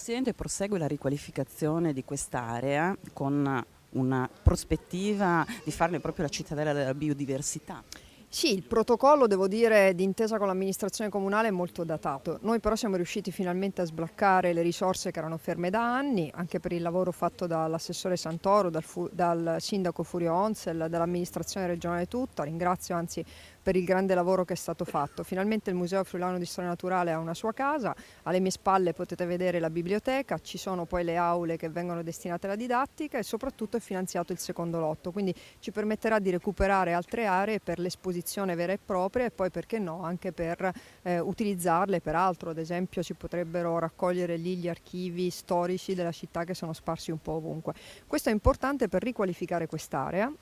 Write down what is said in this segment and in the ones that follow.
Presidente, prosegue la riqualificazione di quest'area con una prospettiva di farne proprio la cittadella della biodiversità. Sì, il protocollo, devo dire, d'intesa con l'amministrazione comunale è molto datato. Noi però siamo riusciti finalmente a sbloccare le risorse che erano ferme da anni, anche per il lavoro fatto dall'assessore Santoro, dal sindaco Furio Onzel, dall'amministrazione regionale tutta. Ringrazio anzi per il grande lavoro che è stato fatto. Finalmente il Museo Friulano di Storia Naturale ha una sua casa, alle mie spalle potete vedere la biblioteca, ci sono poi le aule che vengono destinate alla didattica e soprattutto è finanziato il secondo lotto, quindi ci permetterà di recuperare altre aree per l'esposizione vera e propria e poi perché no anche per utilizzarle per altro, ad esempio si potrebbero raccogliere lì gli archivi storici della città che sono sparsi un po' ovunque. Questo è importante per riqualificare quest'area,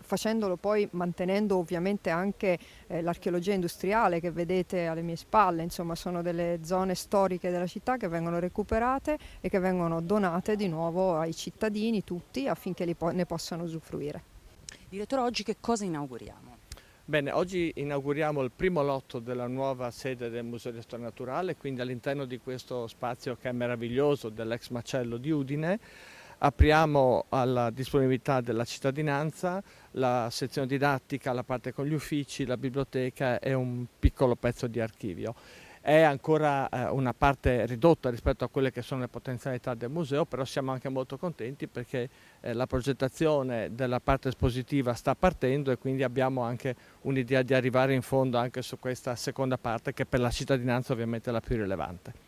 facendolo poi mantenendo ovviamente anche l'archeologia industriale che vedete alle mie spalle, insomma sono delle zone storiche della città che vengono recuperate e che vengono donate di nuovo ai cittadini tutti affinché ne possano usufruire. Direttore, oggi che cosa inauguriamo? Bene, oggi inauguriamo il primo lotto della nuova sede del Museo di Storia Naturale, quindi all'interno di questo spazio che è meraviglioso dell'ex macello di Udine. Apriamo alla disponibilità della cittadinanza la sezione didattica, la parte con gli uffici, la biblioteca e un piccolo pezzo di archivio. È ancora una parte ridotta rispetto a quelle che sono le potenzialità del museo, però siamo anche molto contenti perché la progettazione della parte espositiva sta partendo e quindi abbiamo anche un'idea di arrivare in fondo anche su questa seconda parte che per la cittadinanza ovviamente è la più rilevante.